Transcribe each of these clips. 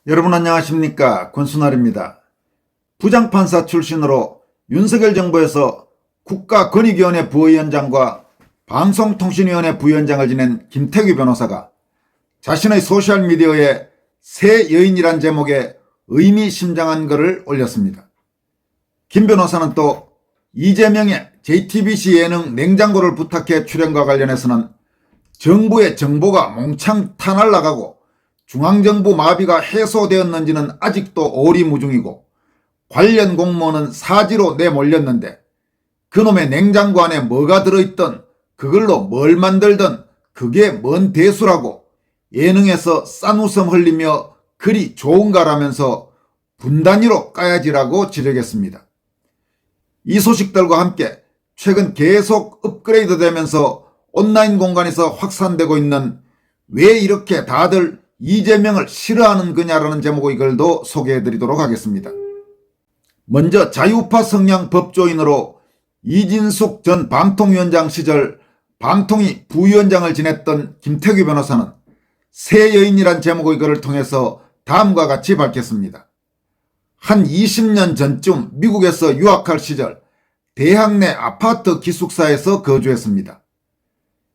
여러분 안녕하십니까? 권순알입니다. 부장판사 출신으로 윤석열 정부에서 국가권익위원회 부위원장과 방송통신위원회 부위원장을 지낸 김태규 변호사가 자신의 소셜미디어에 새 여인이란 제목의 의미심장한 글을 올렸습니다. 김 변호사는 또 이재명의 JTBC 예능 냉장고를 부탁해 출연과 관련해서는 정부의 정보가 몽창 타날라가고 중앙정부 마비가 해소되었는지는 아직도 오리무중이고 관련 공무원은 사지로 내몰렸는데 그놈의 냉장고 안에 뭐가 들어있든 그걸로 뭘 만들든 그게 뭔 대수라고 예능에서 싼웃음 흘리며 그리 좋은가라면서 분단위로 까야지라고 지적했습니다. 이 소식들과 함께 최근 계속 업그레이드 되면서 온라인 공간에서 확산되고 있는 왜 이렇게 다들 이재명을 싫어하는 거냐라는 제목의 글도 소개해드리도록 하겠습니다. 먼저 자유파 성향 법조인으로 이진숙 전 방통위원장 시절 방통위 부위원장을 지냈던 김태규 변호사는 새 여인이란 제목의 글을 통해서 다음과 같이 밝혔습니다. 한 20년 전쯤 미국에서 유학할 시절 대학 내 아파트 기숙사에서 거주했습니다.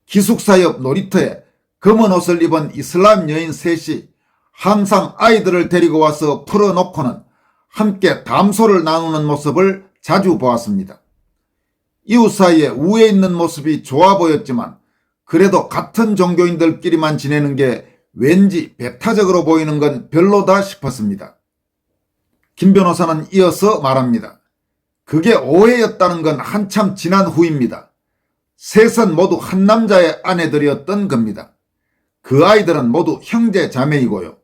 기숙사 옆 놀이터에 검은 옷을 입은 이슬람 여인 셋이 항상 아이들을 데리고 와서 풀어놓고는 함께 담소를 나누는 모습을 자주 보았습니다. 이웃 사이에 우애 있는 모습이 좋아 보였지만 그래도 같은 종교인들끼리만 지내는 게 왠지 배타적으로 보이는 건 별로다 싶었습니다. 김 변호사는 이어서 말합니다. 그게 오해였다는 건 한참 지난 후입니다. 셋은 모두 한 남자의 아내들이었던 겁니다. 그 아이들은 모두 형제 자매이고요.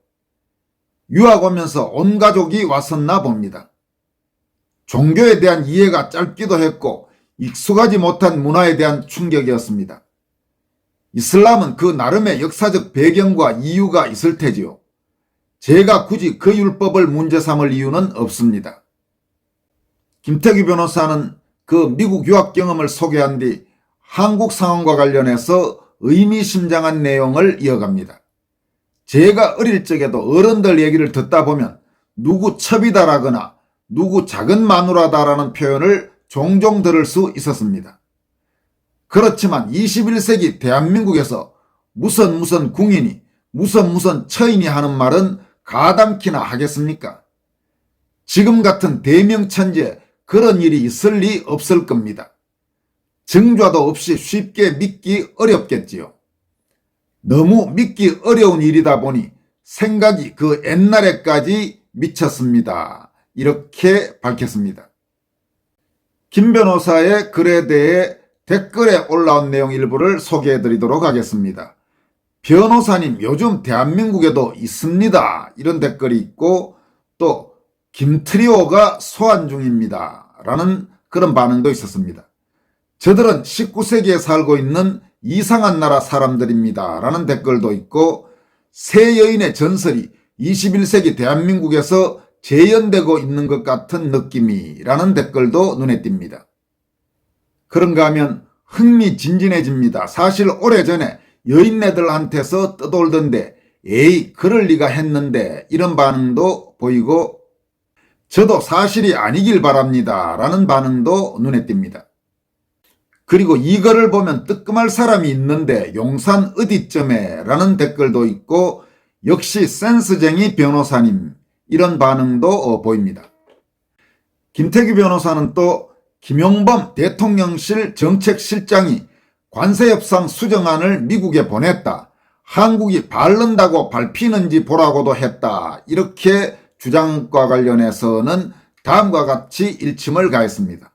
유학 오면서 온 가족이 왔었나 봅니다. 종교에 대한 이해가 짧기도 했고 익숙하지 못한 문화에 대한 충격이었습니다. 이슬람은 그 나름의 역사적 배경과 이유가 있을 테지요. 제가 굳이 그 율법을 문제 삼을 이유는 없습니다. 김태규 변호사는 그 미국 유학 경험을 소개한 뒤 한국 상황과 관련해서 의미심장한 내용을 이어갑니다. 제가 어릴 적에도 어른들 얘기를 듣다 보면 누구 첩이다라거나 누구 작은 마누라다라는 표현을 종종 들을 수 있었습니다. 그렇지만 21세기 대한민국에서 무슨 궁인이 무슨 처인이 하는 말은 가담키나 하겠습니까? 지금 같은 대명천지에 그런 일이 있을 리 없을 겁니다. 증좌도 없이 쉽게 믿기 어렵겠지요. 너무 믿기 어려운 일이다 보니 생각이 그 옛날에까지 미쳤습니다. 이렇게 밝혔습니다. 김 변호사의 글에 대해 댓글에 올라온 내용 일부를 소개해드리도록 하겠습니다. 변호사님 요즘 대한민국에도 있습니다. 이런 댓글이 있고 또 김트리오가 소환 중입니다. 라는 그런 반응도 있었습니다. 저들은 19세기에 살고 있는 이상한 나라 사람들입니다. 라는 댓글도 있고 새 여인의 전설이 21세기 대한민국에서 재현되고 있는 것 같은 느낌이라는 댓글도 눈에 띕니다. 그런가 하면 흥미진진해집니다. 사실 오래전에 여인네들한테서 떠돌던데 에이 그럴 리가 했는데 이런 반응도 보이고 저도 사실이 아니길 바랍니다. 라는 반응도 눈에 띕니다. 그리고 이거를 보면 뜨끔할 사람이 있는데 용산 어디쯤에 라는 댓글도 있고 역시 센스쟁이 변호사님 이런 반응도 보입니다. 김태규 변호사는 또 김용범 대통령실 정책실장이 관세협상 수정안을 미국에 보냈다. 한국이 바른다고 밟히는지 보라고도 했다. 이렇게 주장과 관련해서는 다음과 같이 일침을 가했습니다.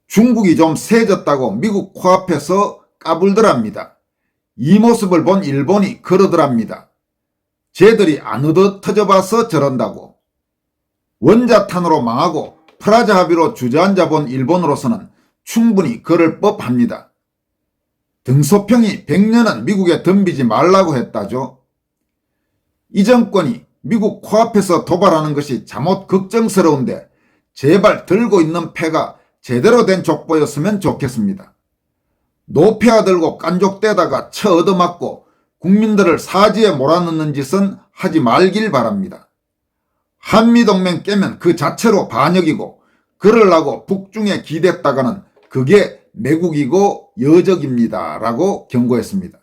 중국이 좀 세졌다고 미국 코앞에서 까불더랍니다. 이 모습을 본 일본이 그러더랍니다. 쟤들이 안으듯 터져봐서 저런다고. 원자탄으로 망하고 프라자 합의로 주저앉아 본 일본으로서는 충분히 그럴 법합니다. 등소평이 100년은 미국에 덤비지 말라고 했다죠. 이 정권이 미국 코앞에서 도발하는 것이 잠옷 걱정스러운데 제발 들고 있는 패가 제대로 된 족보였으면 좋겠습니다. 노폐아 들고 깐족대다가 쳐 얻어맞고 국민들을 사지에 몰아넣는 짓은 하지 말길 바랍니다. 한미동맹 깨면 그 자체로 반역이고 그러려고 북중에 기댔다가는 그게 매국이고 여적입니다 라고 경고했습니다.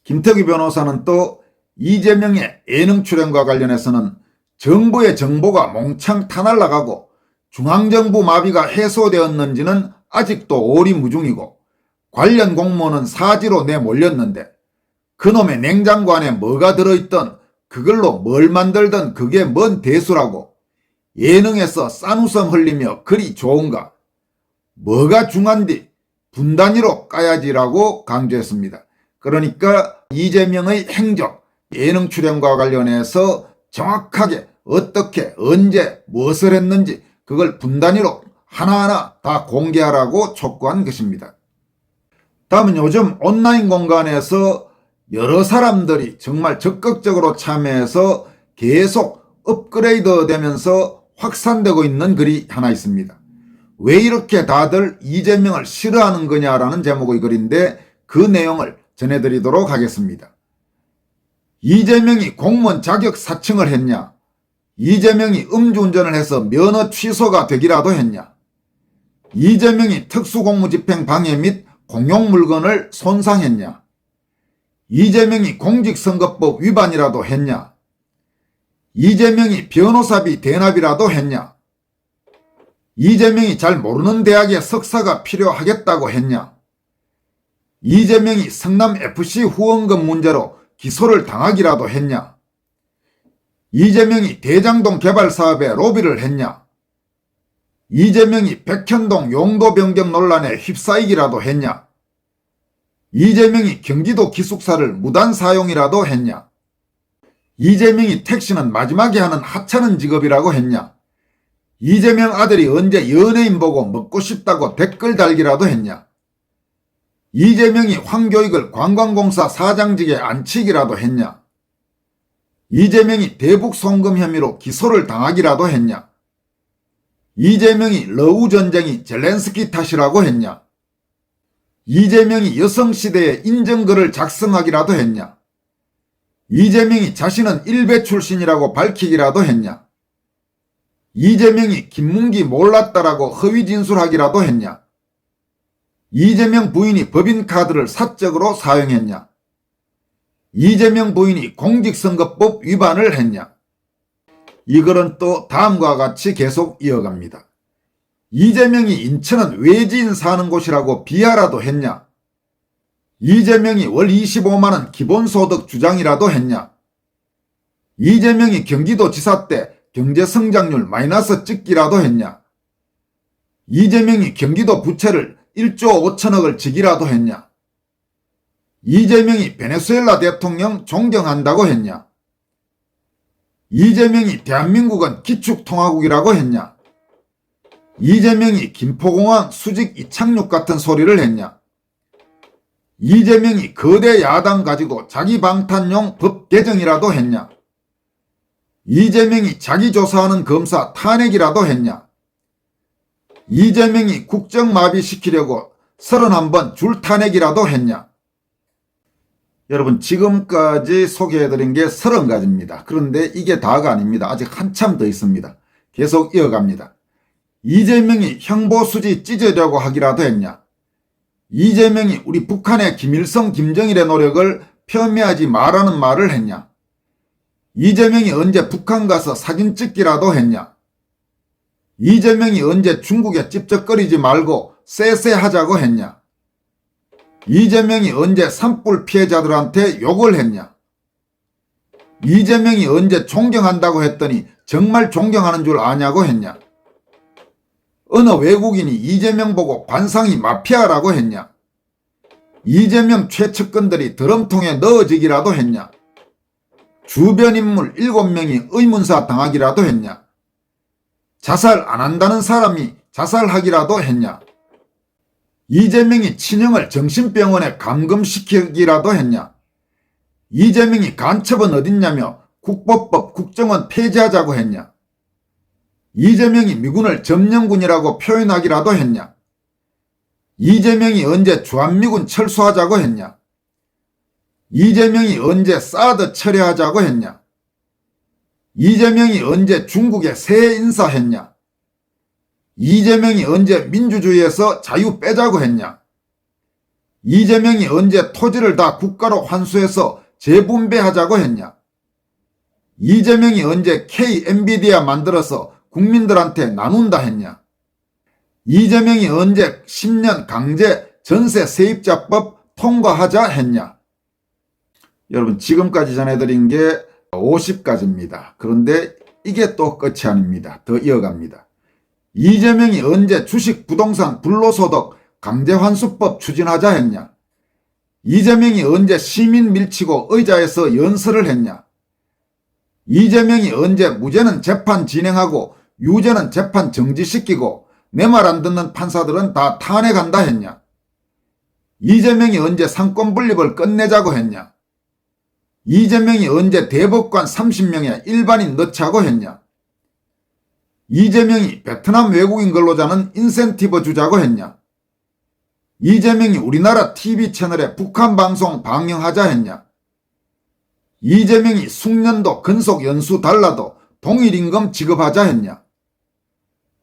김태규 변호사는 또 이재명의 예능 출연과 관련해서는 정부의 정보가 몽창 타날라가고 중앙정부 마비가 해소되었는지는 아직도 오리무중이고 관련 공무원은 사지로 내몰렸는데 그놈의 냉장고 안에 뭐가 들어있던 그걸로 뭘 만들던 그게 뭔 대수라고 예능에서 싼웃음 흘리며 그리 좋은가 뭐가 중한디 분단위로 까야지라고 강조했습니다. 그러니까 이재명의 행적 예능 출연과 관련해서 정확하게 어떻게 언제 무엇을 했는지 그걸 분단위로 하나하나 다 공개하라고 촉구한 것입니다. 다음은 요즘 온라인 공간에서 여러 사람들이 정말 적극적으로 참여해서 계속 업그레이드 되면서 확산되고 있는 글이 하나 있습니다. 왜 이렇게 다들 이재명을 싫어하는 거냐라는 제목의 글인데 그 내용을 전해드리도록 하겠습니다. 이재명이 공무원 자격 사칭을 했냐? 이재명이 음주운전을 해서 면허 취소가 되기라도 했냐? 이재명이 특수공무집행 방해 및 공용물건을 손상했냐? 이재명이 공직선거법 위반이라도 했냐? 이재명이 변호사비 대납이라도 했냐? 이재명이 잘 모르는 대학에 석사가 필요하겠다고 했냐? 이재명이 성남FC 후원금 문제로 기소를 당하기라도 했냐? 이재명이 대장동 개발 사업에 로비를 했냐? 이재명이 백현동 용도 변경 논란에 휩싸이기라도 했냐? 이재명이 경기도 기숙사를 무단 사용이라도 했냐? 이재명이 택시는 마지막에 하는 하찮은 직업이라고 했냐? 이재명 아들이 언제 연예인 보고 먹고 싶다고 댓글 달기라도 했냐? 이재명이 황교익을 관광공사 사장직에 앉히기라도 했냐? 이재명이 대북 송금 혐의로 기소를 당하기라도 했냐? 이재명이 러우 전쟁이 젤렌스키 탓이라고 했냐? 이재명이 여성시대에 인정글을 작성하기라도 했냐? 이재명이 자신은 일베 출신이라고 밝히기라도 했냐? 이재명이 김문기 몰랐다라고 허위 진술하기라도 했냐? 이재명 부인이 법인카드를 사적으로 사용했냐? 이재명 부인이 공직선거법 위반을 했냐? 이 글은 또 다음과 같이 계속 이어갑니다. 이재명이 인천은 외지인 사는 곳이라고 비하라도 했냐? 이재명이 월 25만원 기본소득 주장이라도 했냐? 이재명이 경기도지사 때 경제성장률 마이너스 찍기라도 했냐? 이재명이 경기도 부채를 1조 5천억을 지기라도 했냐? 이재명이 베네수엘라 대통령 존경한다고 했냐? 이재명이 대한민국은 기축통화국이라고 했냐? 이재명이 김포공항 수직 이착륙 같은 소리를 했냐? 이재명이 거대 야당 가지고 자기 방탄용 법 개정이라도 했냐? 이재명이 자기 조사하는 검사 탄핵이라도 했냐? 이재명이 국정마비시키려고 31번 줄 탄핵이라도 했냐? 여러분 지금까지 소개해드린 게 30가지입니다. 그런데 이게 다가 아닙니다. 아직 한참 더 있습니다. 계속 이어갑니다. 이재명이 형보수지 찢으려고 하기라도 했냐? 이재명이 우리 북한의 김일성, 김정일의 노력을 폄훼하지 말라는 말을 했냐? 이재명이 언제 북한 가서 사진 찍기라도 했냐? 이재명이 언제 중국에 찝쩍거리지 말고 쎄쎄하자고 했냐? 이재명이 언제 산불 피해자들한테 욕을 했냐? 이재명이 언제 존경한다고 했더니 정말 존경하는 줄 아냐고 했냐? 어느 외국인이 이재명 보고 관상이 마피아라고 했냐? 이재명 최측근들이 드럼통에 넣어지기라도 했냐? 주변 인물 7명이 의문사 당하기라도 했냐? 자살 안 한다는 사람이 자살하기라도 했냐? 이재명이 친형을 정신병원에 감금시키기라도 했냐? 이재명이 간첩은 어딨냐며 국보법 국정원 폐지하자고 했냐? 이재명이 미군을 점령군이라고 표현하기라도 했냐? 이재명이 언제 주한미군 철수하자고 했냐? 이재명이 언제 사드 철회하자고 했냐? 이재명이 언제 중국에 새 인사했냐? 이재명이 언제 민주주의에서 자유 빼자고 했냐? 이재명이 언제 토지를 다 국가로 환수해서 재분배하자고 했냐? 이재명이 언제 K-엔비디아 만들어서 국민들한테 나눈다 했냐? 이재명이 언제 10년 강제 전세 세입자법 통과하자 했냐? 여러분, 지금까지 전해드린 게 50가지입니다. 그런데 이게 또 끝이 아닙니다. 더 이어갑니다. 이재명이 언제 주식 부동산 불로소득 강제환수법 추진하자 했냐? 이재명이 언제 시민 밀치고 의자에서 연설을 했냐? 이재명이 언제 무죄는 재판 진행하고 유죄는 재판 정지시키고 내 말 안 듣는 판사들은 다 탄핵한다 했냐? 이재명이 언제 상권 분립을 끝내자고 했냐? 이재명이 언제 대법관 30명에 일반인 넣자고 했냐? 이재명이 베트남 외국인 근로자는 인센티브 주자고 했냐? 이재명이 우리나라 TV 채널에 북한 방송 방영하자 했냐? 이재명이 숙련도 근속 연수 달라도 동일임금 지급하자 했냐?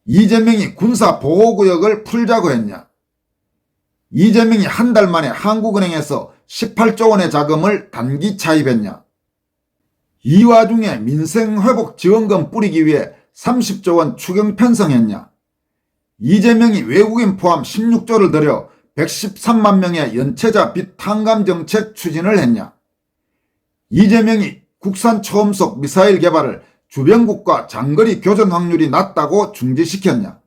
이재명이 군사보호구역을 풀자고 했냐? 이재명이 한 달 만에 한국은행에서 18조 원의 자금을 단기 차입했냐? 이 와중에 민생회복지원금 뿌리기 위해 30조 원 추경 편성했냐? 이재명이 외국인 포함 16조를 들여 113만 명의 연체자 빚 탕감 정책 추진을 했냐? 이재명이 국산 초음속 미사일 개발을 주변국과 장거리 교전 확률이 낮다고 중지시켰냐?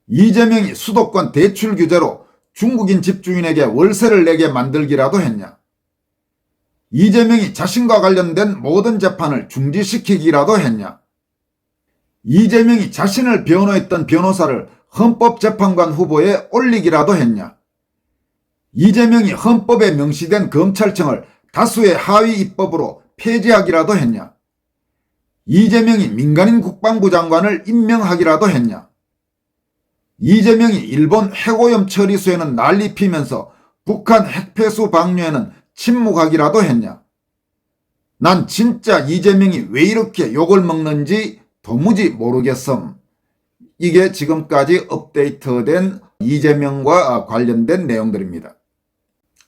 이재명이 수도권 대출 규제로 중국인 집주인에게 월세를 내게 만들기라도 했냐? 이재명이 자신과 관련된 모든 재판을 중지시키기라도 했냐? 이재명이 자신을 변호했던 변호사를 헌법재판관 후보에 올리기라도 했냐? 이재명이 헌법에 명시된 검찰청을 다수의 하위 입법으로 폐지하기라도 했냐? 이재명이 민간인 국방부 장관을 임명하기라도 했냐? 이재명이 일본 핵오염 처리수에는 난리 피면서 북한 핵폐수 방류에는 침묵하기라도 했냐? 난 진짜 이재명이 왜 이렇게 욕을 먹는지 도무지 모르겠음. 이게 지금까지 업데이트된 이재명과 관련된 내용들입니다.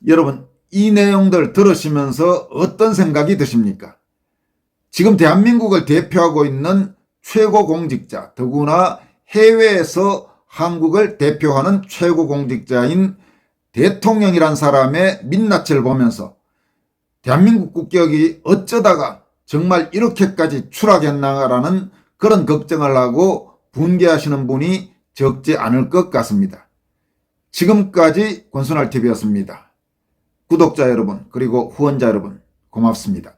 여러분, 이 내용들 들으시면서 어떤 생각이 드십니까? 지금 대한민국을 대표하고 있는 최고 공직자, 더구나 해외에서 한국을 대표하는 최고 공직자인 대통령이란 사람의 민낯을 보면서 대한민국 국격이 어쩌다가 정말 이렇게까지 추락했나라는 그런 걱정을 하고 분개하시는 분이 적지 않을 것 같습니다. 지금까지 권순할TV였습니다. 구독자 여러분, 그리고 후원자 여러분, 고맙습니다.